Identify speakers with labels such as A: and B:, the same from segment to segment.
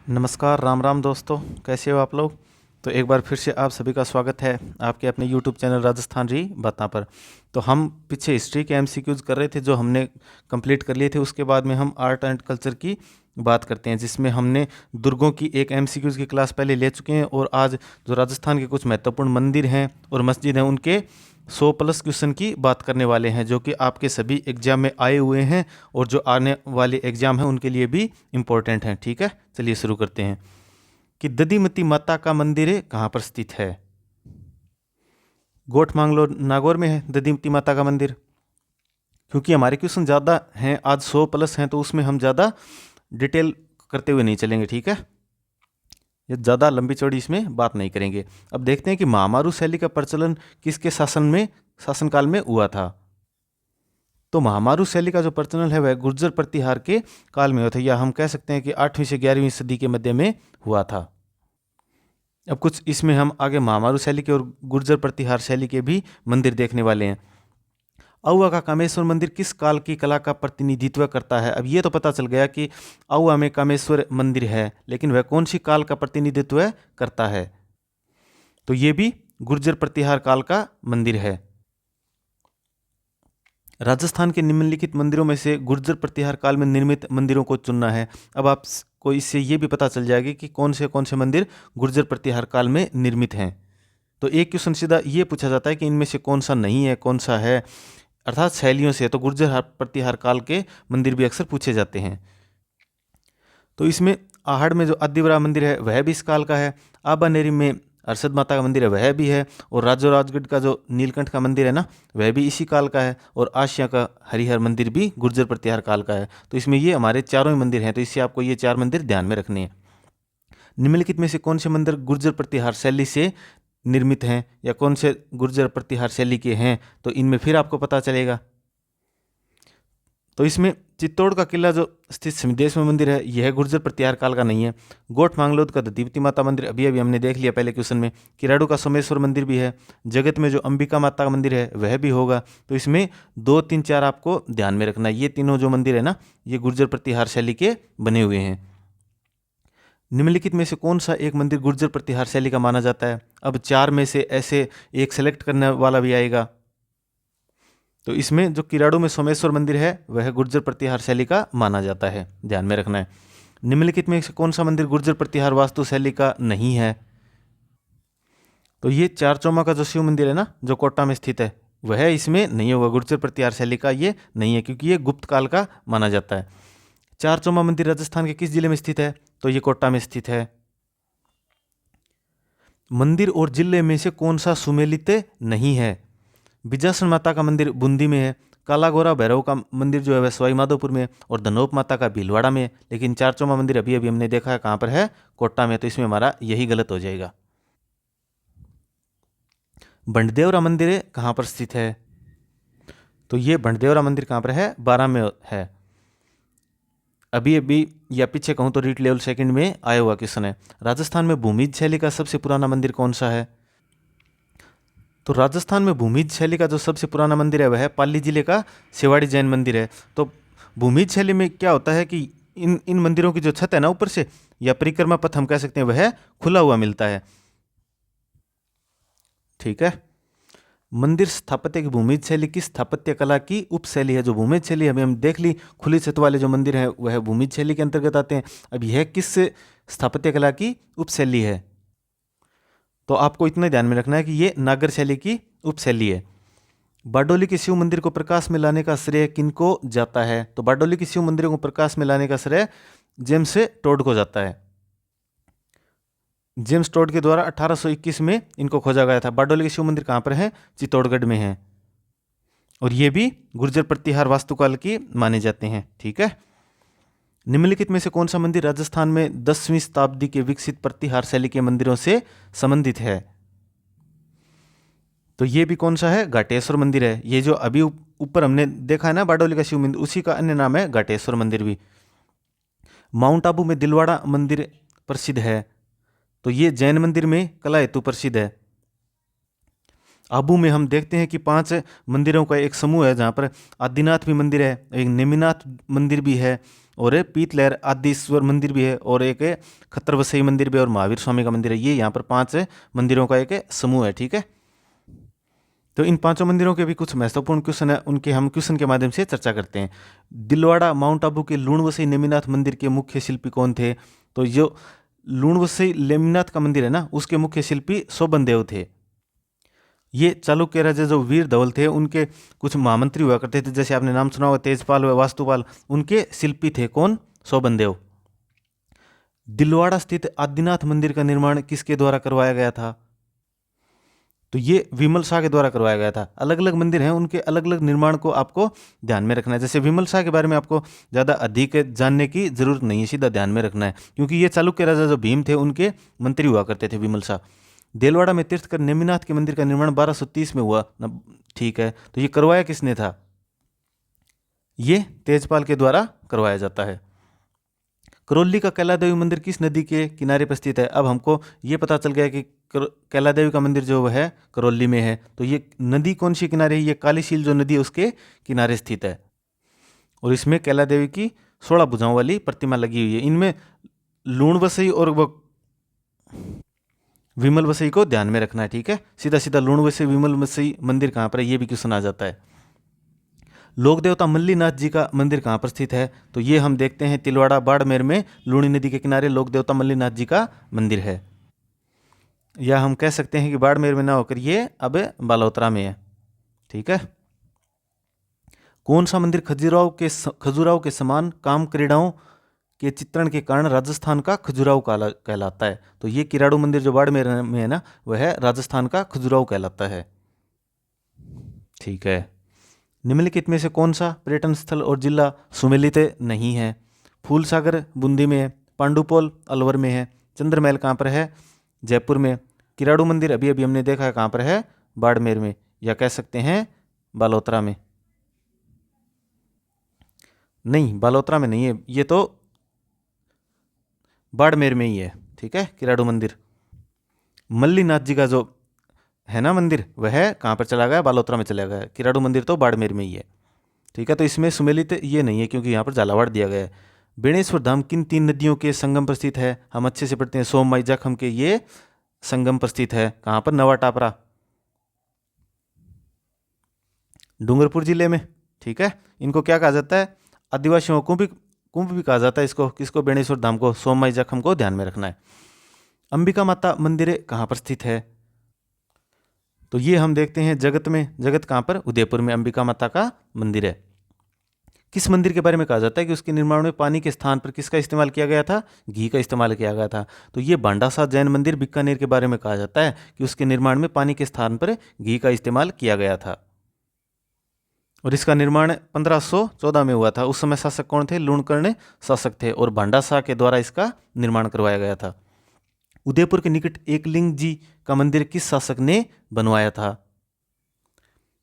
A: नमस्कार, राम राम दोस्तों। कैसे हो आप लोग। तो एक बार फिर से आप सभी का स्वागत है आपके अपने YouTube चैनल राजस्थान री बातां पर। तो हम पीछे हिस्ट्री के MCQs कर रहे थे जो हमने कंप्लीट कर लिए थे। उसके बाद में हम आर्ट एंड कल्चर की बात करते हैं, जिसमें हमने दुर्गों की एक MCQs की क्लास पहले ले चुके हैं। और आज जो राजस्थान के कुछ महत्वपूर्ण मंदिर हैं और मस्जिद हैं उनके 100+ क्वेश्चन की बात करने वाले हैं, जो कि आपके सभी एग्जाम में आए हुए हैं और जो आने वाले एग्जाम हैं उनके लिए भी इम्पोर्टेंट हैं। ठीक है, चलिए शुरू करते हैं कि दधिमती माता का मंदिर कहाँ पर स्थित है। गोठ मांगलो नागौर में है दधिमती माता का मंदिर। क्योंकि हमारे क्वेश्चन ज़्यादा हैं, आज 100+ हैं, तो उसमें हम ज़्यादा डिटेल करते हुए नहीं चलेंगे। ठीक है, ये ज़्यादा लंबी चौड़ी इसमें बात नहीं करेंगे। अब देखते हैं कि महामारू शैली का प्रचलन किसके शासनकाल में हुआ था। तो महामारू शैली का जो प्रचलन है वह गुर्जर प्रतिहार के काल में हुआ था, या हम कह सकते हैं कि 8वीं से 11वीं सदी के मध्य में हुआ था। अब कुछ इसमें हम आगे महामारू शैली के और गुर्जर प्रतिहार शैली के भी मंदिर देखने वाले हैं। अहुआ का कामेश्वर मंदिर किस काल की कला का प्रतिनिधित्व करता है। अब ये तो पता चल गया कि अहुआ में कामेश्वर मंदिर है, लेकिन वह कौन सी काल का प्रतिनिधित्व करता है। तो ये भी गुर्जर प्रतिहार काल का मंदिर है। राजस्थान के निम्नलिखित मंदिरों में से गुर्जर प्रतिहार काल में निर्मित मंदिरों को चुनना है। अब आपको इससे ये भी पता चल जाएगा कि कौन से मंदिर गुर्जर प्रतिहार काल में निर्मित हैं। तो एक क्वेश्चन सीधा ये पूछा जाता है कि इनमें से कौन सा नहीं है, कौन सा है, अर्थात शैलियों से। तो गुर्जर प्रतिहार काल के मंदिर भी अक्सर पूछे जाते हैं। तो इसमें आहड़ में जो अद्दिवरा मंदिर है वह भी इस काल का है। आबानेरी में अरसद माता का मंदिर है वह भी है। और राजो राजगढ़ का जो नीलकंठ का मंदिर है ना, वह भी इसी काल का है। और आशिया का हरिहर मंदिर भी गुर्जर प्रतिहार काल का है। तो इसमें ये हमारे चारों ही मंदिर हैं, तो इससे आपको ये 4 मंदिर ध्यान में रखने हैं। निम्नलिखित में से कौन से मंदिर गुर्जर प्रतिहार शैली से निर्मित हैं, या कौन से गुर्जर प्रतिहार शैली के हैं, तो इनमें फिर आपको पता चलेगा। तो इसमें चित्तौड़ का किला जो स्थित सिमदेश में मंदिर है यह गुर्जर प्रतिहार काल का नहीं है। गोठ मांगलोद का दधिवती माता मंदिर अभी अभी हमने देख लिया पहले क्वेश्चन में। किराड़ू का सोमेश्वर मंदिर भी है। जगत में जो अंबिका माता का मंदिर है वह भी होगा। तो इसमें 2, 3, 4 आपको ध्यान में रखना है। ये तीनों जो मंदिर है ना, ये गुर्जर प्रतिहार शैली के बने हुए हैं। निम्नलिखित में से कौन सा एक मंदिर गुर्जर प्रतिहार शैली का माना जाता है। अब 4 में से ऐसे एक सेलेक्ट करने वाला भी आएगा। तो इसमें जो किराड़ू में सोमेश्वर मंदिर है वह गुर्जर प्रतिहार शैली का माना जाता है, ध्यान में रखना है। निम्नलिखित में से कौन सा मंदिर गुर्जर प्रतिहार वास्तु शैली का नहीं है। तो ये चारचौमा का जो शिव मंदिर है ना, जो कोटा में स्थित है, वह इसमें नहीं होगा। गुर्जर प्रतिहार शैली का ये नहीं है, क्योंकि ये गुप्त काल का माना जाता है। चारचौमा मंदिर राजस्थान के किस जिले में स्थित है, तो ये कोटा में स्थित है। मंदिर और जिले में से कौन सा सुमेलित नहीं है। बिजासन माता का मंदिर बूंदी में है। कालागोरा भैरव का मंदिर जो है वह सवाई माधोपुर में है। और धनोप माता का भीलवाड़ा में है। लेकिन चारचौमा मंदिर अभी अभी हमने देखा है कहाँ पर है, कोटा में। तो इसमें हमारा यही गलत हो जाएगा। बंडदेवरा मंदिर कहाँ पर स्थित है, तो ये बंडदेवरा मंदिर कहाँ पर है, 12 में है। अभी अभी या पीछे कहूँ तो रीट लेवल सेकंड में आया हुआ क्वेश्चन है। राजस्थान में भूमिज शैली का सबसे पुराना मंदिर कौन सा है। तो राजस्थान में भूमिज शैली का जो सबसे पुराना मंदिर है वह है पाली जिले का सेवाड़ी जैन मंदिर है। तो भूमिज शैली में क्या होता है कि इन इन मंदिरों की जो छत है ना ऊपर से, या परिक्रमा पथ हम कह सकते हैं, वह खुला हुआ मिलता है। ठीक है, मंदिर स्थापत्य की भूमिज शैली की स्थापत्य कला की उपशैली है। जो भूमिज शैली अभी हम देख ली, खुली छत वाले जो मंदिर हैं वह भूमिज शैली के अंतर्गत आते हैं। अब यह किस स्थापत्य कला की उपशैली है, तो आपको इतना ध्यान में रखना है कि ये नागर शैली की उपशैली है। बारडोली के शिव मंदिर को प्रकाश में लाने का श्रेय किनको जाता है। तो बारडोली के शिव मंदिरों को प्रकाश में लाने का श्रेय जेम्स टोड को जाता है। जेम्स टोड के द्वारा 1821 में इनको खोजा गया था। बारडोली के शिव मंदिर कहाँ पर है, चित्तौड़गढ़ में है। और ये भी गुर्जर प्रतिहार वास्तुकाल की माने जाते हैं। ठीक है, निम्नलिखित में से कौन सा मंदिर राजस्थान में 10वीं शताब्दी के विकसित प्रतिहार शैली के मंदिरों से संबंधित है। तो ये भी कौन सा है, घाटेश्वर मंदिर है। ये जो अभी ऊपर हमने देखा है ना बारडोली का शिव मंदिर, उसी का अन्य नाम है घाटेश्वर मंदिर भी। माउंट आबू में दिलवाड़ा मंदिर प्रसिद्ध है। तो ये जैन मंदिर में कला हेतु प्रसिद्ध है। आबू में हम देखते हैं कि 5 मंदिरों का एक समूह है, जहाँ पर आदिनाथ भी मंदिर है, एक नेमिनाथ मंदिर भी है, और पीतलहर आदिश्वर मंदिर भी है, और एक खत्तर मंदिर भी है, और महावीर स्वामी का मंदिर है। ये यहाँ पर 5 मंदिरों का एक समूह है। ठीक है, तो इन 5 मंदिरों के भी कुछ महत्वपूर्ण क्वेश्चन है, उनके हम क्वेश्चन के माध्यम से चर्चा करते हैं। दिलवाड़ा माउंट आबू के लूणवसई नेमिनाथ मंदिर के मुख्य शिल्पी कौन थे? तो जो लूणवसई नेमिनाथ का मंदिर है ना, उसके मुख्य शिल्पी शोभनदेव थे। ये चालुक्य राजा जो वीर धवल थे, उनके कुछ महामंत्री हुआ करते थे, जैसे आपने नाम सुना होगा तेजपाल व वास्तुपाल, उनके शिल्पी थे कौन? शोभनदेव। दिलवाड़ा स्थित आदिनाथ मंदिर का निर्माण किसके द्वारा करवाया गया था? तो ये विमल शाह के द्वारा करवाया गया था। अलग अलग मंदिर हैं, उनके अलग अलग निर्माण को आपको ध्यान में रखना है। जैसे विमल शाह के बारे में आपको ज़्यादा अधिक जानने की जरूरत नहीं है, सीधा ध्यान में रखना है, क्योंकि ये चालुक्य राजा जो भीम थे, उनके मंत्री हुआ करते थे विमल शाह। देलवाड़ा में तीर्थकर नेमिनाथ के मंदिर का निर्माण 1230 में हुआ ना? ठीक है, तो ये करवाया किसने था? ये तेजपाल के द्वारा करवाया जाता है। करौली का कैलादेवी मंदिर किस नदी के किनारे पर स्थित है? अब हमको ये पता चल गया कि कैलादेवी का मंदिर जो है करौली में है, तो ये नदी कौन सी किनारे है? ये कालीशील जो नदी है उसके किनारे स्थित है, और इसमें कैलादेवी की 16 भुजाओं वाली प्रतिमा लगी हुई है। इनमें लूणवसई और विमल वसई को ध्यान में रखना है। ठीक है, सीधा सीधा लूणवसई विमल वसई मंदिर कहाँ पर है, ये भी क्वेश्चन आ जाता है। लोक देवता मल्लीनाथ जी का मंदिर कहाँ पर स्थित है? तो ये हम देखते हैं तिलवाड़ा बाड़मेर में लूणी नदी के किनारे लोक देवता मल्लीनाथ जी का मंदिर है, या हम कह सकते हैं कि बाड़मेर में ना होकर ये अब बालोतरा में है। ठीक है, कौन सा मंदिर खजुराहो के समान काम क्रीड़ाओं के चित्रण के कारण राजस्थान का खजुराहो कहलाता है? तो ये किराड़ू मंदिर जो बाड़मेर में है ना, वह राजस्थान का खजुराहो कहलाता है। ठीक है, निम्नलिखित में से कौन सा पर्यटन स्थल और जिला सुमेलित नहीं है? फूलसागर बूंदी में है, पांडुपोल अलवर में है, चंद्रमहल कहाँ पर है? जयपुर में। किराड़ू मंदिर अभी अभी हमने देखा है कहाँ पर है? बाड़मेर में, या कह सकते हैं बालोतरा में। नहीं, बालोतरा में नहीं है, ये तो बाड़मेर में ही है। ठीक है, किराड़ू मंदिर। मल्लीनाथ जी का जो है ना मंदिर, वह कहाँ पर चला गया? बालोतरा में चला गया। किराड़ू मंदिर तो बाड़मेर में ही है। ठीक है, तो इसमें सुमेलित ये नहीं है, क्योंकि यहाँ पर झालावाड़ दिया गया है। बेणेश्वर धाम किन 3 नदियों के संगम पर स्थित है? हम अच्छे से पढ़ते हैं, सोम माई जाखम के ये संगम पर स्थित है। कहाँ पर? नवा टापरा, डूंगरपुर जिले में। ठीक है, इनको क्या कहा जाता है? आदिवासियों को कुंभ भी कहा जाता है इसको। किसको? बेणेश्वर धाम को, सोम माई जाखम को ध्यान में रखना है। अंबिका माता मंदिर कहाँ पर स्थित है? तो ये हम देखते हैं जगत में। जगत कहाँ पर? उदयपुर में अंबिका माता का मंदिर है। किस मंदिर के बारे में कहा जाता है कि उसके निर्माण में पानी के स्थान पर किसका इस्तेमाल किया गया था? घी का इस्तेमाल किया गया था। तो ये भांडासा जैन मंदिर बीकानेर के बारे में कहा जाता है कि उसके निर्माण में पानी के स्थान पर घी का इस्तेमाल किया गया था, और इसका निर्माण 1514 में हुआ था। उस समय शासक कौन थे? लूणकर्ण शासक थे, और भांडासा के द्वारा इसका निर्माण करवाया गया था। उदयपुर के निकट एकलिंग जी का मंदिर किस शासक ने बनवाया था?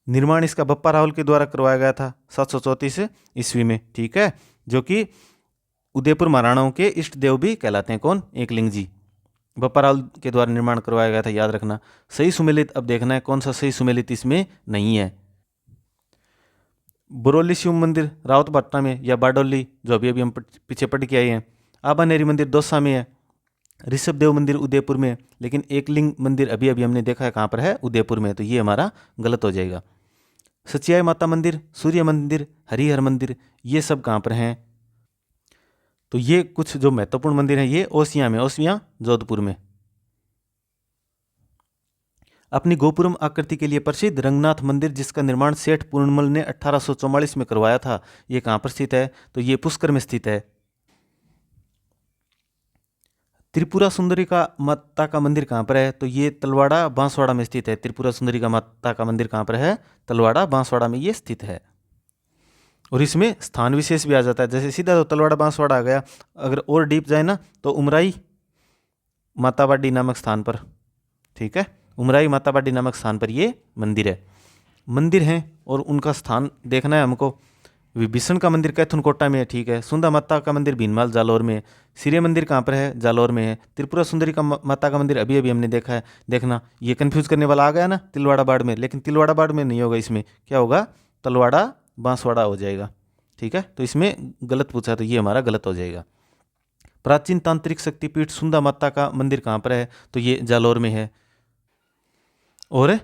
A: निर्माण इसका बप्पा रावल के द्वारा करवाया गया था 734 ईस्वी में। ठीक है, जो कि उदयपुर महाराणाओं के इष्ट देव भी कहलाते हैं। कौन? एकलिंग जी। बप्पा रावल के द्वारा निर्माण करवाया गया था, याद रखना। सही सुमेलित अब देखना है कौन सा सही सुमेलित इसमें नहीं है। बरौली शिव मंदिर रावतभाटा में, या बारडोली जो अभी अभी हम पीछे पढ़ के आए हैं। आबानेरी मंदिर दौसा में है। ऋषभ देव मंदिर उदयपुर में, लेकिन एकलिंग मंदिर अभी अभी हमने देखा है कहाँ पर है? उदयपुर में, तो ये हमारा गलत हो जाएगा। सचियाई माता मंदिर, सूर्य मंदिर, हरिहर मंदिर, ये सब कहाँ पर हैं? तो ये कुछ जो महत्वपूर्ण मंदिर हैं ये ओसियां में, ओसियां जोधपुर में। अपनी गोपुरम आकृति के लिए प्रसिद्ध रंगनाथ मंदिर जिसका निर्माण सेठ पूर्णमल ने 1844 में करवाया था, ये कहाँ पर स्थित है? तो ये पुष्कर में स्थित है। त्रिपुरा सुंदरी का माता का मंदिर कहाँ पर है? तो ये तलवाड़ा बांसवाड़ा में स्थित है। त्रिपुरा सुंदरी का माता का मंदिर कहाँ पर है? तलवाड़ा बांसवाड़ा में ये स्थित है, और इसमें स्थान विशेष भी आ जाता है। जैसे सीधा तो तलवाड़ा बांसवाड़ा आ गया, अगर और डीप जाए ना तो उमराई मातावाड़ी नामक स्थान पर। ठीक है, उमराई मातावाड़ी नामक स्थान पर ये मंदिर है। मंदिर हैं और उनका स्थान देखना है हमको। विभीषण का मंदिर कैथुनकोटा में है, ठीक है। सुंदा माता का मंदिर भीनमाल जालौर में है। सिरे मंदिर कहाँ पर है? जालौर में है। त्रिपुरा सुंदरी का माता का मंदिर अभी अभी हमने देखा है। देखना ये कंफ्यूज करने वाला आ गया ना, तिलवाड़ा बाड़मेर, लेकिन तिलवाड़ा बाड़मेर नहीं होगा, इसमें क्या होगा? तलवाड़ा बांसवाड़ा हो जाएगा, ठीक है। तो इसमें गलत पूछा तो ये हमारा गलत हो जाएगा। प्राचीन तांत्रिक शक्तिपीठ सुंदा माता का मंदिर कहाँ पर है? तो ये जालौर में है। और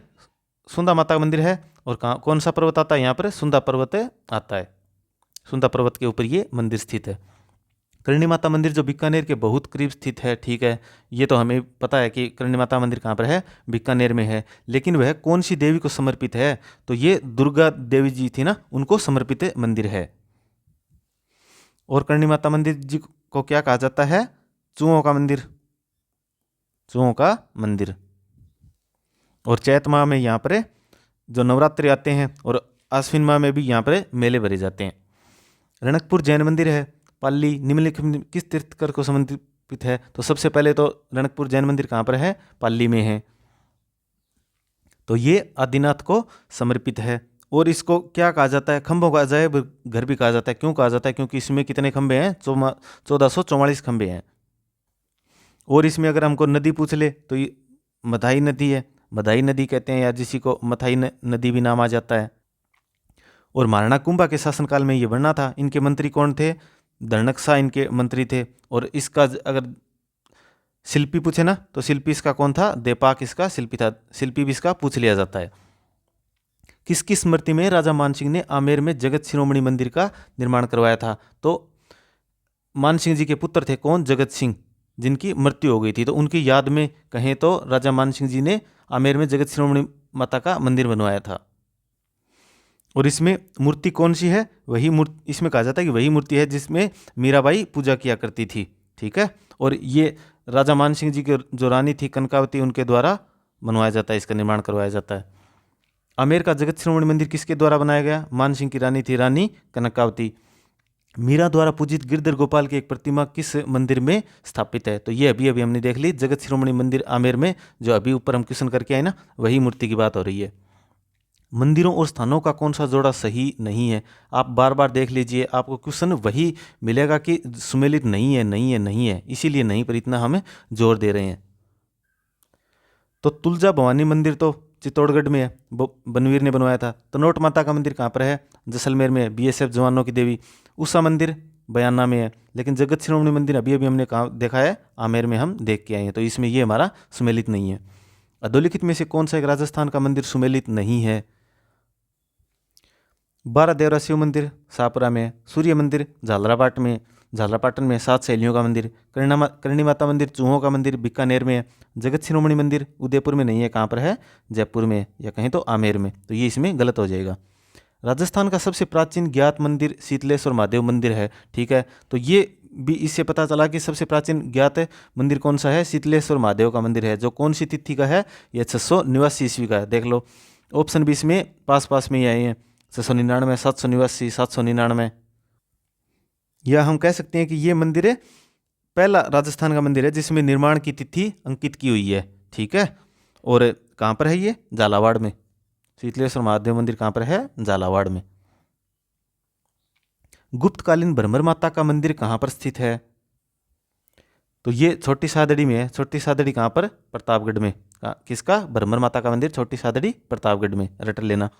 A: सुंदा माता का मंदिर है, और कहाँ कौन सा पर्वत आता है यहाँ पर? सुंदा पर्वत आता है। सुंदा पर्वत के ऊपर ये मंदिर स्थित है। करणी माता मंदिर जो बीकानेर के बहुत करीब स्थित है, ठीक है। ये तो हमें पता है कि करणी माता मंदिर कहाँ पर है? बीकानेर में है। लेकिन वह कौन सी देवी को समर्पित है? तो ये दुर्गा देवी जी थी ना, उनको समर्पित मंदिर है। और करणी माता मंदिर जी को क्या कहा जाता है? चूहों का मंदिर, चूहों का मंदिर। और चैत माह में यहाँ पर जो नवरात्रि आते हैं, और आश्विन माह में भी यहाँ पर मेले भरे जाते हैं। रणकपुर जैन मंदिर है। पाली निम्नलिखित में किस तीर्थकर को समर्पित है? तो सबसे पहले तो रणकपुर जैन मंदिर कहाँ पर है? पाली में है। तो ये आदिनाथ को समर्पित है। और इसको क्या कहा जाता है? खंभों का अजायब घर भी कहा जाता है। क्यों कहा जाता है? क्योंकि इसमें कितने खंभे हैं? 1444 खंभे हैं। और इसमें अगर हमको नदी पूछ ले तो ये मथाई नदी है, मदाई नदी कहते हैं, या जिसी को मथाई नदी भी नाम आ जाता है। और महाराणा कुंभा के शासनकाल में ये बना था। इनके मंत्री कौन थे? धर्णकशा इनके मंत्री थे। और इसका अगर शिल्पी पूछे ना, तो शिल्पी इसका कौन था? देपाक इसका शिल्पी था। शिल्पी भी इसका पूछ लिया जाता है। किसकी स्मृति में राजा मानसिंह ने आमेर में जगत शिरोमणि मंदिर का निर्माण करवाया था? तो मानसिंह जी के पुत्र थे कौन? जगत सिंह, जिनकी मृत्यु हो गई थी। तो उनकी याद में कहें तो राजा मानसिंह जी ने आमेर में जगत शिरोमणि माता का मंदिर बनवाया था। और इसमें मूर्ति कौन सी है? वही मूर्ति, इसमें कहा जाता है कि वही मूर्ति है जिसमें मीराबाई पूजा किया करती थी, ठीक है। और ये राजा मानसिंह जी की जो रानी थी कनकावती, उनके द्वारा बनवाया जाता है, इसका निर्माण करवाया जाता है। आमेर का जगत शिरोमणि मंदिर किसके द्वारा बनाया गया? मानसिंह की रानी थी, रानी कनकावती। मीरा द्वारा पूजित गिरधर गोपाल की एक प्रतिमा किस मंदिर में स्थापित है? तो ये अभी अभी हमने देख ली, जगत शिरोमणि मंदिर आमेर में, जो अभी ऊपर हम क्वेश्चन करके आए ना, वही मूर्ति की बात हो रही है। मंदिरों और स्थानों का कौन सा जोड़ा सही नहीं है? आप बार बार देख लीजिए, आपको क्वेश्चन वही मिलेगा कि सुमेलित नहीं है, नहीं है, नहीं है, इसीलिए नहीं पर इतना हमें जोर दे रहे हैं। तो तुलजा भवानी मंदिर तो चित्तौड़गढ़ में है, बनवीर ने बनवाया था। तनोट माता का मंदिर कहाँ पर है? जैसलमेर में, बीएसएफ जवानों की देवी। उषा मंदिर बयाना में है। लेकिन जगत शिरोमणि मंदिर अभी अभी हमने कहाँ देखा है? आमेर में हम देख के आए हैं। तो इसमें ये हमारा सुमेलित नहीं है। अधोलिखित में से कौन सा एक राजस्थान का मंदिर सुमेलित नहीं है? 12 देवरा शिव मंदिर शाहपुरा में, सूर्य मंदिर झालरापाटन में, 7 सहेलियों का मंदिर, करणी माता मंदिर चूहों का मंदिर बीकानेर में है। जगत शिरोमणि मंदिर उदयपुर में नहीं है, कहाँ पर है? जयपुर में, या कहीं तो आमेर में। तो ये इसमें गलत हो जाएगा। राजस्थान का सबसे प्राचीन ज्ञात मंदिर शीतलेश्वर महादेव मंदिर है, ठीक है। तो ये भी इससे पता चला कि सबसे प्राचीन ज्ञात मंदिर कौन सा है? शीतलेश्वर महादेव का मंदिर है, जो कौन सी तिथि का है? यह 689 ईस्वी का है। देख लो, ऑप्शन भी इसमें पास में ही आए हैं, 699, 789, 799। या हम कह सकते हैं कि ये मंदिर है पहला राजस्थान का मंदिर है जिसमें निर्माण की तिथि अंकित की हुई है, ठीक है। और कहाँ पर है ये? झालावाड़ में। शीतलेश्वर महादेव मंदिर कहाँ पर है? झालावाड़ में। गुप्तकालीन भ्रमर माता का मंदिर कहाँ पर स्थित है? तो ये छोटी सादड़ी में है। छोटी सादड़ी कहाँ पर? प्रतापगढ़ में। किसका? भ्रमर माता का मंदिर छोटी सादड़ी प्रतापगढ़ में, रट लेना।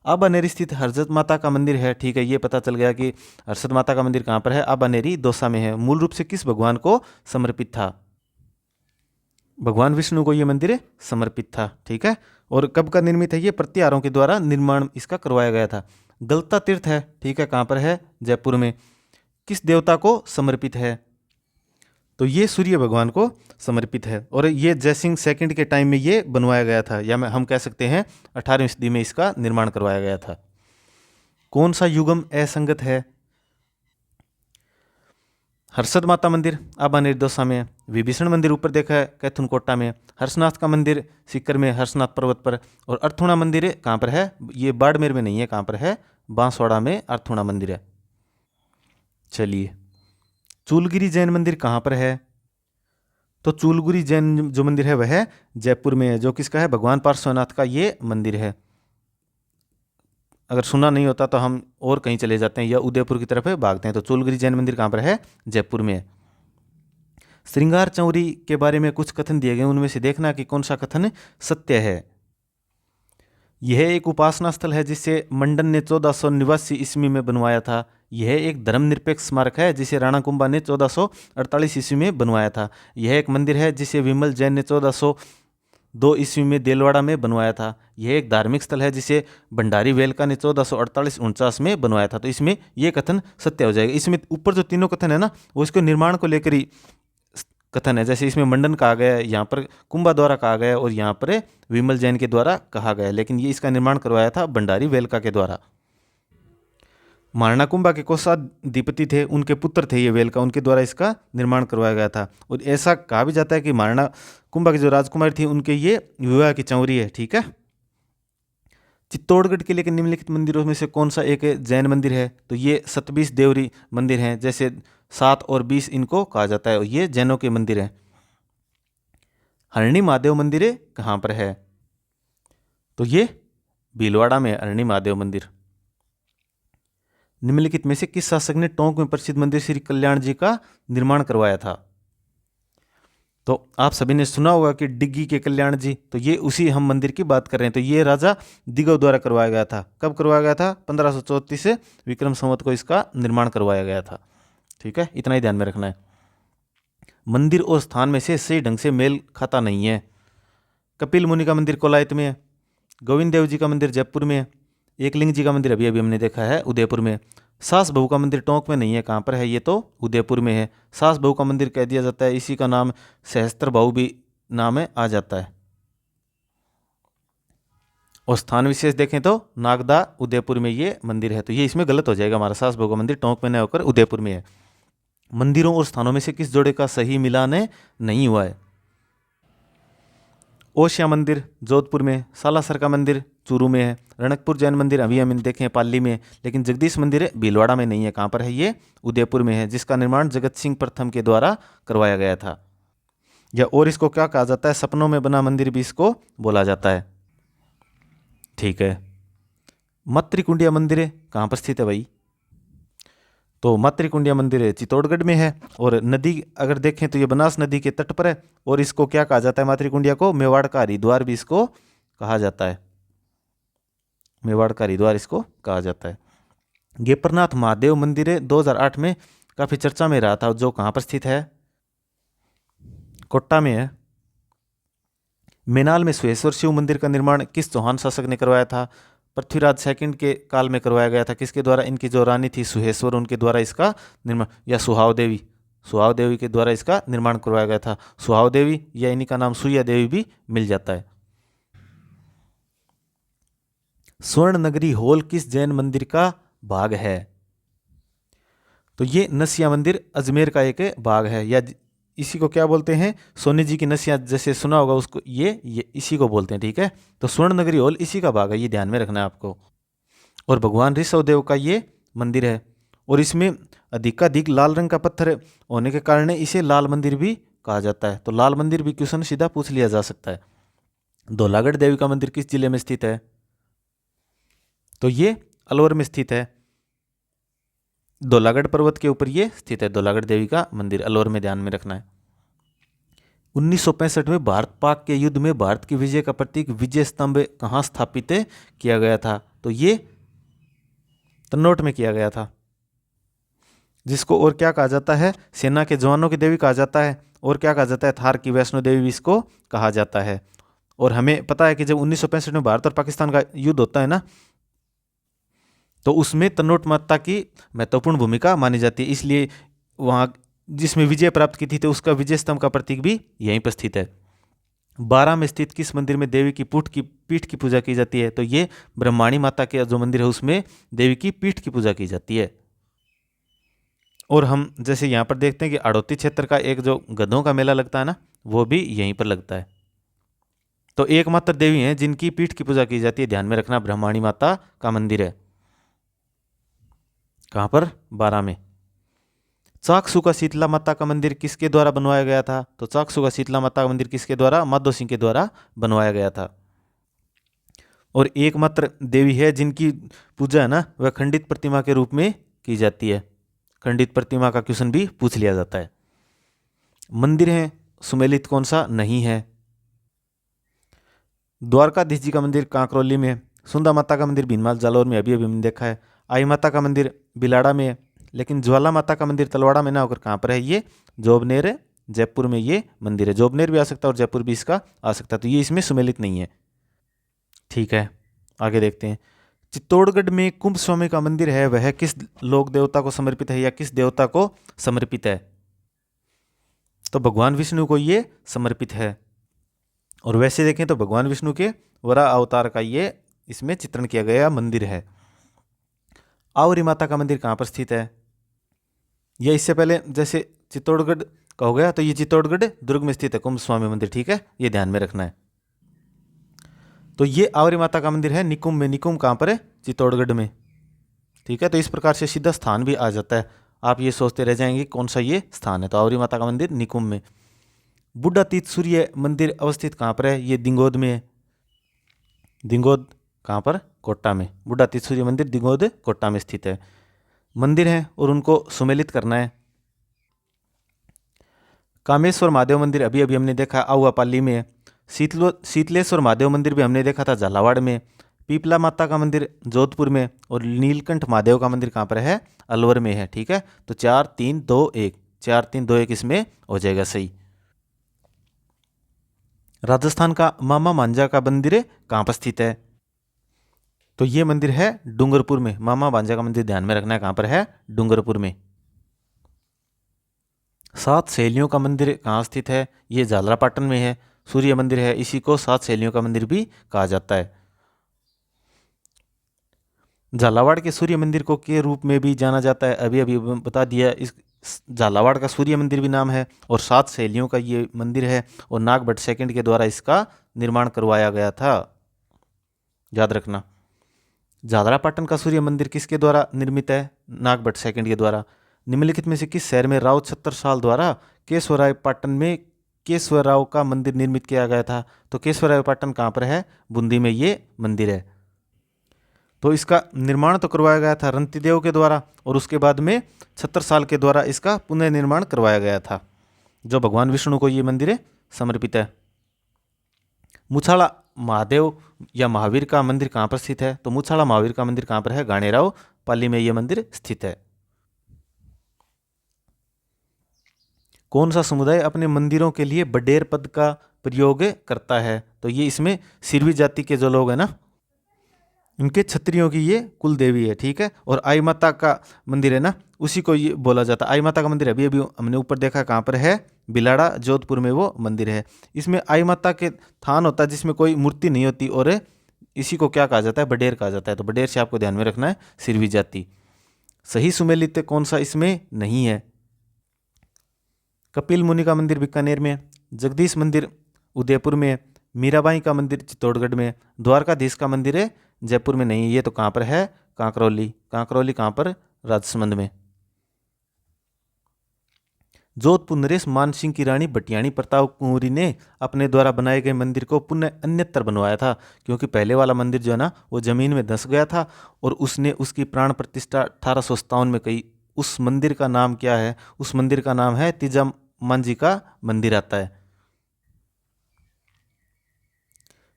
A: आबानेरी स्थित हर्षद माता का मंदिर है, ठीक है। ये पता चल गया कि हर्षद माता का मंदिर कहाँ पर है? आबानेरी दौसा में है। मूल रूप से किस भगवान को समर्पित था? भगवान विष्णु को ये मंदिर समर्पित था, ठीक है। और कब का निर्मित है? ये प्रतिहारों के द्वारा निर्माण इसका करवाया गया था। गलता तीर्थ है, ठीक है, कहाँ पर है? जयपुर में। किस देवता को समर्पित है? तो ये सूर्य भगवान को समर्पित है। और ये जयसिंह सेकंड के टाइम में ये बनवाया गया था, या हम कह सकते हैं 18वीं सदी में इसका निर्माण करवाया गया था। कौन सा युगम असंगत है? हर्षद माता मंदिर आबानेर दौसा में है। विभीषण मंदिर ऊपर देखा है कैथुनकोटा में। हर्षनाथ का मंदिर सीकर में, हर्षनाथ पर्वत पर। और अर्थुणा मंदिर कहाँ पर है? ये बाड़मेर में नहीं है, कहाँ पर है? बांसवाड़ा में अर्थुणा मंदिर है। चलिए, चूलगिरी जैन मंदिर कहाँ पर है? तो चूलगिरी जैन जो मंदिर है वह जयपुर में है, जो किसका है? भगवान पार्श्वनाथ का ये मंदिर है। अगर सुना नहीं होता तो हम और कहीं चले जाते हैं या उदयपुर की तरफ भागते हैं। तो चोलगिरी जैन मंदिर कहाँ पर है? जयपुर में है। श्रृंगार चौरी के बारे में कुछ कथन दिए गए, उनमें से देखना कि कौन सा कथन सत्य है। यह एक उपासना स्थल है जिसे मंडन ने 1489 ईस्वी में बनवाया था। यह एक धर्मनिरपेक्ष स्मारक है जिसे राणा कुंभा ने 1448 ईस्वी में बनवाया था। यह एक मंदिर है जिसे विमल जैन ने 1402 ईस्वी में देलवाड़ा में बनवाया था। यह एक धार्मिक स्थल है जिसे भंडारी वेलका ने 1448-49 में बनवाया था। तो इसमें यह कथन सत्य हो जाएगा। इसमें ऊपर जो तीनों कथन है ना, वो इसको निर्माण को लेकर ही कथन है। जैसे इसमें मंडन कहा गया है, यहाँ पर कुंभा द्वारा कहा गया है और यहाँ पर विमल जैन के द्वारा कहा गया है, लेकिन ये इसका निर्माण करवाया था भंडारी वेलका के द्वारा। महाराणा कुंभा के कोषाधिपति थे, उनके पुत्र थे ये वेलका, उनके द्वारा इसका निर्माण करवाया गया था। और ऐसा कहा भी जाता है कि महाराणा कुंभा की जो राजकुमारी थी उनके ये विवाह की चौरी है। ठीक है। चित्तौड़गढ़ के लिए निम्नलिखित मंदिरों में से कौन सा एक जैन मंदिर है? तो ये 27 देवरी मंदिर हैं, जैसे 7 और 20 इनको कहा जाता है, और ये जैनों के मंदिर हैं। हरणी महादेव मंदिर कहाँ पर है? तो ये भीलवाड़ा में हरणी महादेव मंदिर। निम्नलिखित में से किस शासक ने टोंक में प्रसिद्ध मंदिर श्री कल्याण जी का निर्माण करवाया था? तो आप सभी ने सुना होगा कि डिग्गी के कल्याण जी, तो ये उसी हम मंदिर की बात कर रहे हैं। तो ये राजा दिगव द्वारा करवाया गया था। कब करवाया गया था? 1534 से विक्रम संवत को इसका निर्माण करवाया गया था। ठीक है, इतना ही ध्यान में रखना है। मंदिर और स्थान में से सही ढंग से मेल खाता नहीं है। कपिल मुनि का मंदिर कोलायत में है, गोविंद देव जी का मंदिर जयपुर में है, एकलिंग जी का मंदिर अभी अभी हमने देखा है उदयपुर में। सास बहू का मंदिर टोंक में नहीं है, कहाँ पर है? ये तो उदयपुर में है। सास बहू का मंदिर कह दिया जाता है, इसी का नाम सहस्त्र बहू भी नाम है आ जाता है। और स्थान विशेष देखें तो नागदा उदयपुर में ये मंदिर है। तो ये इसमें गलत हो जाएगा, हमारा सास बहू का मंदिर टोंक में न होकर उदयपुर में है। मंदिरों और स्थानों में से किस जोड़े का सही मिलान नहीं हुआ है? ओशिया मंदिर जोधपुर में, सालासर का मंदिर चूरू में है, रणकपुर जैन मंदिर अभी हम देखें पाली में, लेकिन जगदीश मंदिर भीलवाड़ा में नहीं है। कहाँ पर है? ये उदयपुर में है, जिसका निर्माण जगत सिंह प्रथम के द्वारा करवाया गया था। या और इसको क्या कहा जाता है? सपनों में बना मंदिर भी इसको बोला जाता है। ठीक है। मत्रिकुंडिया मंदिर कहाँ पर स्थित है भाई? तो मत्रिकुंडिया मंदिर चित्तौड़गढ़ में है। और नदी अगर देखें तो ये बनास नदी के तट पर है। और इसको क्या कहा जाता है? मत्रिकुंडिया को मेवाड़ का हरिद्वार भी इसको कहा जाता है। मेवाड़ का हरिद्वार इसको कहा जाता है। गेपरनाथ महादेव मंदिर 2008 में काफ़ी चर्चा में रहा था, जो कहाँ पर स्थित है? कोट्टा में है। मेनाल में सुहेश्वर शिव मंदिर का निर्माण किस चौहान शासक ने करवाया था? पृथ्वीराज सेकंड के काल में करवाया गया था। किसके द्वारा? इनकी जो रानी थी सुहेश्वर, उनके द्वारा इसका निर्माण, या सुहाव देवी के द्वारा इसका निर्माण करवाया गया था। सुहाव देवी या इन्हीं का नाम सुइया देवी भी मिल जाता है। स्वर्ण नगरी हॉल किस जैन मंदिर का भाग है? तो ये नसिया मंदिर अजमेर का एक भाग है, या इसी को क्या बोलते हैं? सोनी जी की नसिया, जैसे सुना होगा उसको, ये इसी को बोलते हैं। ठीक है। तो स्वर्ण नगरी हॉल इसी का भाग है, ये ध्यान में रखना है आपको। और भगवान ऋषभ देव का ये मंदिर है, और इसमें अधिकाधिक लाल रंग का पत्थर होने के कारण इसे लाल मंदिर भी कहा जाता है। तो लाल मंदिर भी क्वेश्चन सीधा पूछ लिया जा सकता है। धौलागढ़ देवी का मंदिर किस जिले में स्थित है? तो ये अलवर में स्थित है। धौलागढ़ पर्वत के ऊपर ये स्थित है, धौलागढ़ देवी का मंदिर अलवर में, ध्यान में रखना है। 1965 में भारत पाक के युद्ध में भारत की विजय का प्रतीक विजय स्तंभ कहाँ स्थापित किया गया था? तो ये तन्नौट में किया गया था, जिसको और क्या कहा जाता है? सेना के जवानों की देवी कहा जाता है। और क्या कहा जाता है? थार की वैष्णो देवी भी इसको कहा जाता है। और हमें पता है कि जब 1965 में भारत और पाकिस्तान का युद्ध होता है ना, तो उसमें तन्नौट माता की महत्वपूर्ण भूमिका मानी जाती है। इसलिए वहाँ जिसमें विजय प्राप्त की थी, तो उसका विजय स्तंभ का प्रतीक भी यहीं पर स्थित है। 12 में स्थित किस मंदिर में देवी की पीठ की पूजा की जाती है? तो ये ब्रह्माणी माता के जो मंदिर है उसमें देवी की पीठ की पूजा की जाती है। और हम जैसे यहाँ पर देखते हैं कि आड़ोती क्षेत्र का एक जो गधों का मेला लगता है ना, वो भी यहीं पर लगता है। तो एकमात्र देवी हैं जिनकी पीठ की पूजा की जाती है, ध्यान में रखना, ब्रह्माणी माता का मंदिर है। कहाँ पर? 12 में। चाकसू का शीतला माता का मंदिर किसके द्वारा बनवाया गया था? तो चाकसू का शीतला माता का मंदिर किसके द्वारा? माधो सिंह के द्वारा बनवाया गया था। और एकमात्र देवी है जिनकी पूजा है ना वह खंडित प्रतिमा के रूप में की जाती है। खंडित प्रतिमा का क्वेश्चन भी पूछ लिया जाता है। मंदिर है सुमेलित कौन सा नहीं है? द्वारकाधीश जी का मंदिर कांकरौली में है। सुंदा माता का मंदिर भीनमाल जालौर में अभी अभी हमने देखा है। आई माता का मंदिर बिलाड़ा में है। लेकिन ज्वाला माता का मंदिर तलवाड़ा में ना होकर कहाँ पर है? ये जोबनेर है, जयपुर में ये मंदिर है। जोबनेर भी आ सकता है और जयपुर भी इसका आ सकता है, तो ये इसमें सुमेलित नहीं है। ठीक है, आगे देखते हैं। चित्तौड़गढ़ में कुंभ स्वामी का मंदिर है, वह किस लोक देवता को समर्पित है या किस देवता को समर्पित है? तो भगवान विष्णु को ये समर्पित है। और वैसे देखें तो भगवान विष्णु के वराह अवतार का ये इसमें चित्रण किया गया मंदिर है। आवरी माता का मंदिर कहाँ पर स्थित है? यह इससे पहले जैसे चित्तौड़गढ़ का हो गया, तो ये चित्तौड़गढ़ दुर्ग में स्थित है कुंभ स्वामी मंदिर। ठीक है, ये ध्यान में रखना है। तो ये आवरी माता का मंदिर है निकुंभ में। निकुंभ कहाँ पर है? चित्तौड़गढ़ में। ठीक है, तो इस प्रकार से सीधा स्थान भी आ जाता है। आप ये सोचते रह जाएंगे कौन सा ये स्थान है, तो आवरी माता का मंदिर निकुंभ में। बुढ़ा तीर्थ सूर्य मंदिर अवस्थित कहाँ पर है? ये दिंगोद में है। दिंगोद कहाँ पर? कोटा में। बुढ़ा तीर्थ सूर्य मंदिर दिंगोद कोटा में स्थित है। मंदिर है और उनको सुमेलित करना है। कामेश्वर महादेव मंदिर अभी अभी हमने देखा आउआ पाली में है। शीतलेश्वर महादेव मंदिर भी हमने देखा था झालावाड़ में। पीपला माता का मंदिर जोधपुर में। और नीलकंठ महादेव का मंदिर कहाँ पर है? अलवर में है। ठीक है, तो 4 3 2 1 4 3 2 1 इसमें हो जाएगा सही। राजस्थान का मामा मांझा का मंदिर कहाँ पर स्थित है? तो ये मंदिर है डूंगरपुर में। मामा मांझा का मंदिर ध्यान में रखना है, कहाँ पर है? डूंगरपुर में। 7 सहेलियों का मंदिर कहाँ स्थित है? ये झालरापाटन में है। सूर्य मंदिर है, इसी को 7 सहेलियों का मंदिर भी कहा जाता है। झालावाड़ के सूर्य मंदिर को के रूप में भी जाना जाता है, अभी अभी बता दिया। इस झालावाड़ का सूर्य मंदिर भी नाम है और 7 सहेलियों का ये मंदिर है। और नाग भट्ट सेकंड के द्वारा इसका निर्माण करवाया गया था, याद रखना। झालरापाटन का सूर्य मंदिर किसके द्वारा निर्मित है? नाग भट्ट सेकंड के द्वारा। निम्नलिखित में से किस शहर में राव 76 द्वारा केशवराय पाटन में केशवराव का मंदिर निर्मित किया गया था? तो केशवराय पाटन कहाँ पर है? बूंदी में ये मंदिर है। तो इसका निर्माण तो करवाया गया था रंतिदेव के द्वारा और उसके बाद में 76 के द्वारा इसका पुनर्निर्माण करवाया गया था, जो भगवान विष्णु को ये मंदिर समर्पित है। मुछाला महादेव या महावीर का मंदिर कहाँ पर स्थित है? तो मुछाला महावीर का मंदिर कहाँ पर है? गाणेराव पाली में यह मंदिर स्थित है। कौन सा समुदाय अपने मंदिरों के लिए बडेर पद का प्रयोग करता है? तो ये इसमें सिरवी जाति के जो लोग हैं ना, इनके क्षत्रियों की ये कुल देवी है। ठीक है, और आई माता का मंदिर है ना, उसी को ये बोला जाता है। आई माता का मंदिर अभी अभी हमने ऊपर देखा कहाँ पर है? बिलाड़ा जोधपुर में वो मंदिर है। इसमें आई माता के थान होता है जिसमें कोई मूर्ति नहीं होती, और इसी को क्या कहा जाता है? बडेर कहा जाता है। तो बडेर से आपको ध्यान में रखना है सिरवी जाति। सही सुमेलित कौन सा इसमें नहीं है? कपिल मुनि का मंदिर बीकानेर में है। जगदीश मंदिर उदयपुर में है। मीराबाई का मंदिर चित्तौड़गढ़ में है। द्वारकाधीश का मंदिर है जयपुर में नहीं, ये तो कहाँ पर है? कांकरौली। कांकरौली कहाँ पर? राजसमंद में। जोधपुर नरेश मान सिंह की रानी भटियाणी प्रताप कुंवरी ने अपने द्वारा बनाए गए मंदिर को पुनः अन्यत्र बनवाया था, क्योंकि पहले वाला मंदिर जो है ना वो जमीन में धंस गया था और उसने उसकी प्राण प्रतिष्ठा 1857 में कही। उस मंदिर का नाम क्या है? उस मंदिर का नाम है तीजा मांझी का मंदिर आता है।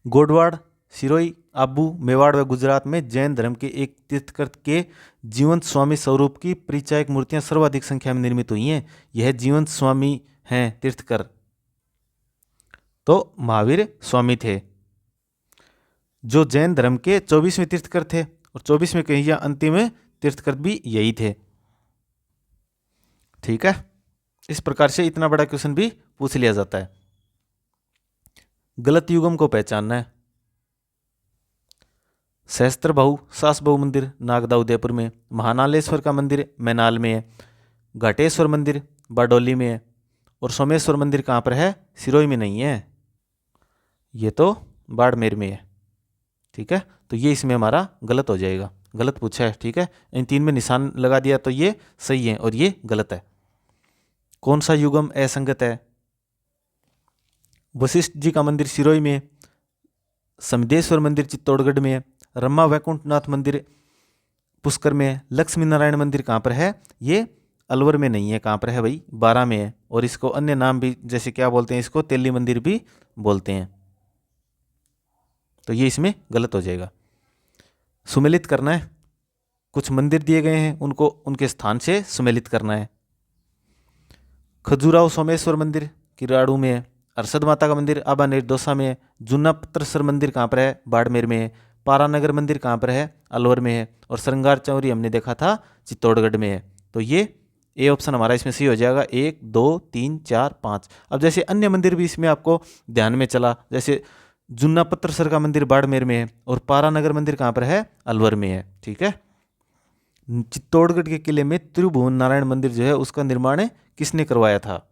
A: गोडवाड़, सिरोही, आबू, मेवाड़ व गुजरात में जैन धर्म के एक तीर्थकर के जीवंत स्वामी स्वरूप की परिचायक मूर्तियां सर्वाधिक संख्या में निर्मित हुई हैं। यह जीवंत स्वामी हैं तीर्थकर, तो महावीर स्वामी थे, जो जैन धर्म के 24वें तीर्थकर थे। और 24वें कहीं या अंतिम तीर्थकर भी यही थे। ठीक है, इस प्रकार से इतना बड़ा क्वेश्चन भी पूछ लिया जाता है। गलत युगम को पहचानना है। सहस्त्र बहु सास बहु मंदिर नागदा उदयपुर में। महानालेश्वर का मंदिर मैनाल में है। घाटेश्वर मंदिर बारडोली में है। और सोमेश्वर मंदिर कहाँ पर है? सिरोही में नहीं है, ये तो बाड़मेर में है। ठीक है, तो ये इसमें हमारा गलत हो जाएगा, गलत पूछा है। ठीक है, इन 3 में निशान लगा दिया तो ये सही है और ये गलत है। कौन सा युगम असंगत है? वशिष्ठ जी का मंदिर सिरोही में, समदेश्वर मंदिर चित्तौड़गढ़ में है, रमा वैकुंठनाथ मंदिर पुष्कर में है, लक्ष्मी नारायण मंदिर कहाँ पर है, ये अलवर में नहीं है, कहाँ पर है भाई, बारां में है। और इसको अन्य नाम भी जैसे क्या बोलते हैं, इसको तेली मंदिर भी बोलते हैं। तो ये इसमें गलत हो जाएगा। सुमेलित करना है, कुछ मंदिर दिए गए हैं उनको उनके स्थान से सुमेलित करना है। खजुराहो सोमेश्वर मंदिर किराड़ू में है, अरसद माता का मंदिर आबा निर्दोसा में है, जूना पत्रसर मंदिर कहाँ पर है, बाड़मेर में है, पारानगर मंदिर कहाँ पर है, अलवर में है, और श्रृंगार चौरी हमने देखा था चित्तौड़गढ़ में है। तो ये ए ऑप्शन हमारा इसमें सही हो जाएगा, 1 2 3 4 5। अब जैसे अन्य मंदिर भी इसमें आपको ध्यान में चला, जैसे जूना पत्रसर का मंदिर बाड़मेर में है और पारानगर मंदिर कहाँ पर है, अलवर में है। ठीक है, चित्तौड़गढ़ के किले में त्रिभुवन नारायण मंदिर जो है उसका निर्माण किसने करवाया था,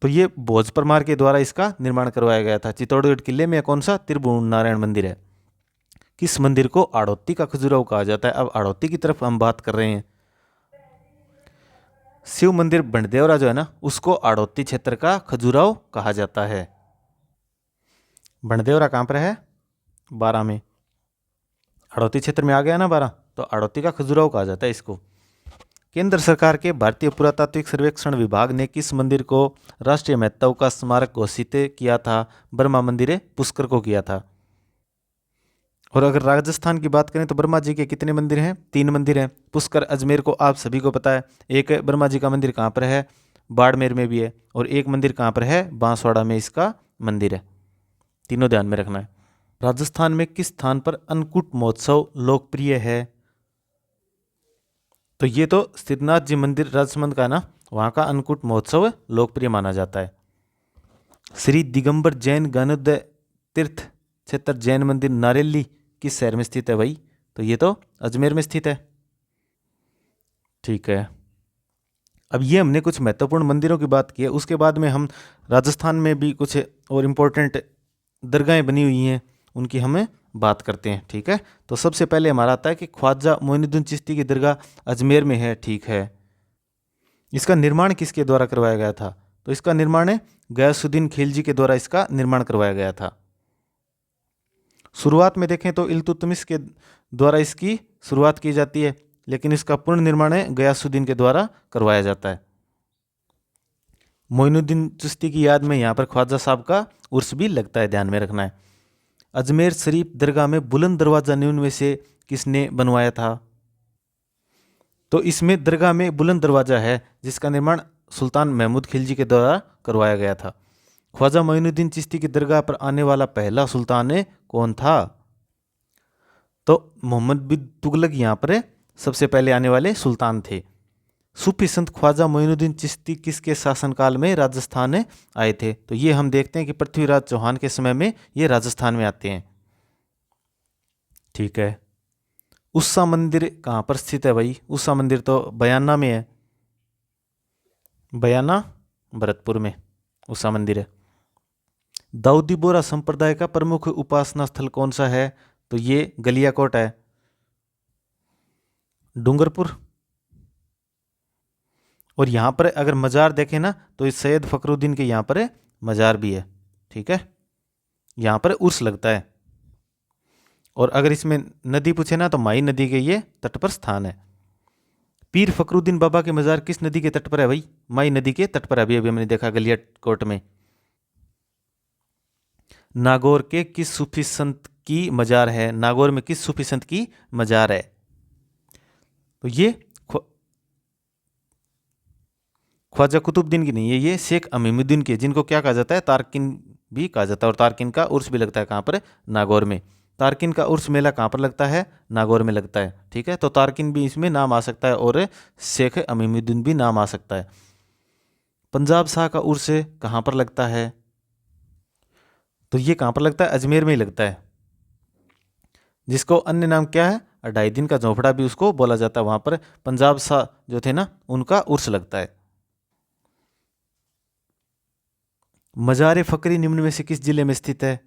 A: तो ये भोज परमार के द्वारा इसका निर्माण करवाया गया था। चित्तौड़गढ़ किले में कौन सा त्रिभुवन नारायण मंदिर है। किस मंदिर को आड़ोती का खजुराहो कहा जाता है। अब आड़ोती की तरफ हम बात कर रहे हैं। शिव मंदिर बंडदेवरा जो है ना, उसको आड़ोती क्षेत्र का खजुराहो कहा जाता है। बंडदेवरा कहाँ पर है, बारां में, आड़ोती क्षेत्र में आ गया ना बारां, तो आड़ोती का खजुराहो कहा जाता है इसको। केंद्र सरकार के भारतीय पुरातात्विक सर्वेक्षण विभाग ने किस मंदिर को राष्ट्रीय महत्व का स्मारक घोषित किया था। ब्रह्मा मंदिर पुष्कर को किया था। और अगर राजस्थान की बात करें तो ब्रह्मा जी के कितने मंदिर हैं, 3 मंदिर हैं। पुष्कर अजमेर को आप सभी को पता है। एक ब्रह्मा जी का मंदिर कहाँ पर है, बाड़मेर में भी है, और एक मंदिर कहाँ पर है, बांसवाड़ा में इसका मंदिर है। तीनों ध्यान में रखना है। राजस्थान में किस स्थान पर अन्नकूट महोत्सव लोकप्रिय है, तो ये तो सिद्धनाथ जी मंदिर राजसमंद का है ना, वहाँ का अन्नकूट महोत्सव लोकप्रिय माना जाता है। श्री दिगंबर जैन ज्ञानोदय तीर्थ क्षेत्र जैन मंदिर नारेली किस शहर में स्थित है भाई, तो ये तो अजमेर में स्थित है। ठीक है, अब ये हमने कुछ महत्वपूर्ण मंदिरों की बात की है। उसके बाद में हम राजस्थान में भी कुछ और इम्पोर्टेंट दरगाहें बनी हुई हैं, उनकी हमें बात करते हैं। ठीक है, तो सबसे पहले हमारा आता है कि ख्वाजा मोइनुद्दीन चिश्ती की दरगाह अजमेर में है। ठीक है, इसका निर्माण किसके द्वारा करवाया गया था, तो इसका निर्माण गयासुद्दीन खिलजी के द्वारा इसका निर्माण करवाया गया था। शुरुआत में देखें तो इल्तुतमिश के द्वारा इसकी शुरुआत की जाती है, लेकिन इसका पूर्ण निर्माण गयासुद्दीन के द्वारा करवाया जाता है। मोइनुद्दीन चिश्ती की याद में यहाँ पर ख्वाजा साहब का उर्स भी लगता है, ध्यान में रखना है। अजमेर शरीफ दरगाह में बुलंद दरवाजा निम्न में से किसने बनवाया था, तो इसमें दरगाह में बुलंद दरवाजा है जिसका निर्माण सुल्तान महमूद खिलजी के द्वारा करवाया गया था। ख्वाजा मोइनुद्दीन चिश्ती की दरगाह पर आने वाला पहला सुल्तान कौन था, तो मोहम्मद बिन तुगलक यहाँ पर सबसे पहले आने वाले सुल्तान थे। सूफी संत ख्वाजा मोइनुद्दीन चिश्ती किसके शासनकाल में राजस्थान आए थे, तो ये हम देखते हैं कि पृथ्वीराज चौहान के समय में ये राजस्थान में आते हैं। ठीक है, उस्सा मंदिर कहाँ पर स्थित है भाई, उस्सा मंदिर तो बयाना में है, बयाना भरतपुर में उस्सा मंदिर है। दाऊदी बोरा संप्रदाय का प्रमुख उपासना स्थल कौन सा है, तो ये गलियाकोट है, डूंगरपुर। और यहाँ पर अगर मज़ार देखें ना, तो इस सैयद फखरुद्दीन के यहाँ पर मज़ार भी है। ठीक है, यहाँ पर उर्स लगता है। और अगर इसमें नदी पूछे ना, तो माई नदी के ये तट पर स्थान है। पीर फखरुद्दीन बाबा के मज़ार किस नदी के तट पर है भाई, माई नदी के तट पर। अभी अभी हमने देखा गलियाकोट में। नागौर के किस सूफी संत की मज़ार है, नागौर में किस सूफी संत की मज़ार है, तो ये ख्वाजा कुतुबुद्दीन की नहीं है, ये शेख अमीमुद्दीन के, जिनको क्या कहा जाता है, तारकिन भी कहा जाता है। और तारकिन का उर्स भी लगता है कहाँ पर, नागौर में। तारकिन का उर्स मेला कहाँ पर लगता है, नागौर में लगता है। ठीक है, तो तारकिन भी इसमें नाम आ सकता है और शेख अमीमुद्दीन भी नाम आ सकता है। पंजाब शाह का उर्स कहाँ पर लगता है, तो ये कहाँ पर लगता है, अजमेर में ही लगता है, जिसको अन्य नाम क्या है, 2.5 दिन का झोंपड़ा भी उसको बोला जाता है। वहाँ पर पंजाब शाह जो थे ना, उनका उर्स लगता है। मज़ार फ़करी निम्न में से किस जिले में स्थित है,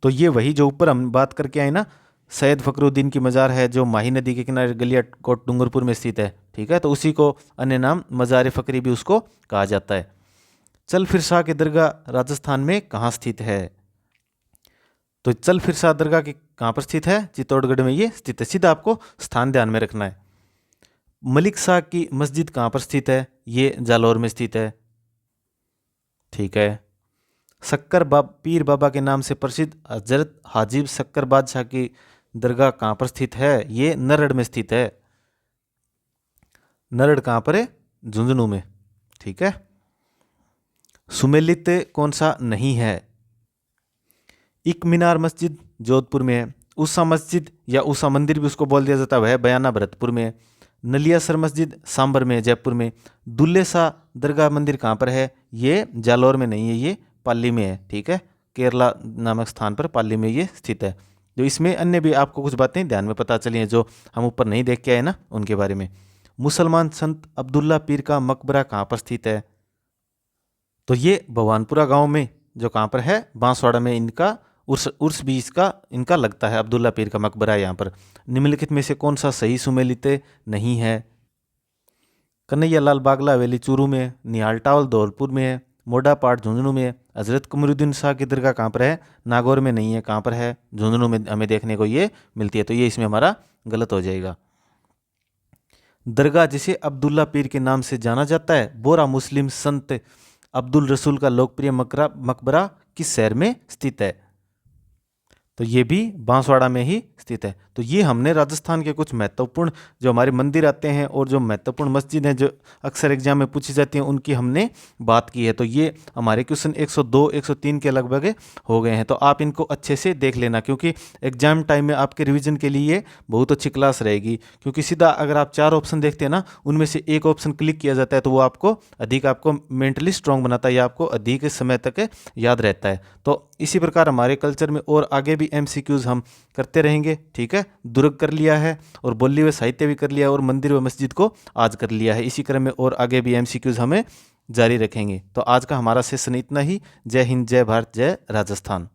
A: तो ये वही जो ऊपर हम बात करके आए ना, सैयद फखरुद्दीन की मज़ार है जो माही नदी के किनारे गलियाकोट डूंगरपुर में स्थित है। ठीक है, तो उसी को अन्य नाम मज़ार फ़करी भी उसको कहा जाता है। चल फिर शाह की दरगाह राजस्थान में कहाँ स्थित है? तो चल फिर शाह दरगाह की कहाँ पर स्थित है? चित्तौड़गढ़ में ये स्थित है। सीधा आपको स्थान ध्यान में रखना है। मलिक शाह की मस्जिद कहाँ पर स्थित है? ये जालौर में स्थित है। ठीक है। पीर बाबा के नाम से प्रसिद्ध हजरत हाजिब शक्कर बादशाह की दरगाह कहाँ पर स्थित है? ये नरड़ में स्थित है। नरड़ कहाँ पर है? झुंझुनू में। ठीक है। सुमेलित कौन सा नहीं है? एक मीनार मस्जिद जोधपुर में है। उषा मस्जिद या उषा मंदिर भी उसको बोल दिया जाता है, वह बयाना भरतपुर में है। नलियासर मस्जिद सांबर में, जयपुर में। दुल्ले शाह दरगाह मंदिर कहाँ पर है? ये जालौर में नहीं है, ये पाली में है। ठीक है। केरला नामक स्थान पर पाली में ये स्थित है। जो इसमें अन्य भी आपको कुछ बातें ध्यान में पता चली हैं जो हम ऊपर नहीं देख के आए ना, उनके बारे में। मुसलमान संत अब्दुल्ला पीर का मकबरा कहाँ पर स्थित है? तो ये भगवानपुरा गांव में, जो कहाँ पर है, बांसवाड़ा में। इनका उर्स भी इनका लगता है। अब्दुल्ला पीर का मकबरा है यहाँ पर। निम्नलिखित में से कौन सा सही सुमेलित नहीं है? कन्हैया लाल बागला हवेली चूरू में है। निहाल टावल धौलपुर में है। मोडा पाठ झुंझुनू में है। हजरत कमरुद्दीन शाह की दरगाह कहाँ पर है? नागौर में नहीं है। कहाँ पर है? झुंझुनू में हमें देखने को ये मिलती है। तो ये इसमें हमारा गलत हो जाएगा। दरगाह जिसे अब्दुल्ला पीर के नाम से जाना जाता है, बोरा मुस्लिम संत अब्दुल रसूल का लोकप्रिय मकबरा किस शहर में स्थित है? तो ये भी बांसवाड़ा में ही स्थित है। तो ये हमने राजस्थान के कुछ महत्वपूर्ण जो हमारे मंदिर आते हैं और जो महत्वपूर्ण मस्जिद हैं जो अक्सर एग्जाम में पूछी जाती हैं, उनकी हमने बात की है। तो ये हमारे क्वेश्चन 102 103 के लगभग हो गए हैं। तो आप इनको अच्छे से देख लेना, क्योंकि एग्जाम टाइम में आपके रिवीजन के लिए ये बहुत अच्छी क्लास रहेगी। क्योंकि सीधा अगर आप 4 ऑप्शन देखते हैं ना, उनमें से एक ऑप्शन क्लिक किया जाता है तो वो आपको मेंटली स्ट्रांग बनाता है या आपको अधिक समय तक याद रहता है। तो इसी प्रकार हमारे कल्चर में और आगे भी MCQs हम करते रहेंगे। ठीक है। दुर्ग कर लिया है और बोली व साहित्य भी कर लिया है और मंदिर व मस्जिद को आज कर लिया है। इसी क्रम में और आगे भी MCQs हमें जारी रखेंगे। तो आज का हमारा सेशन इतना ही। जय हिंद, जय भारत, जय राजस्थान।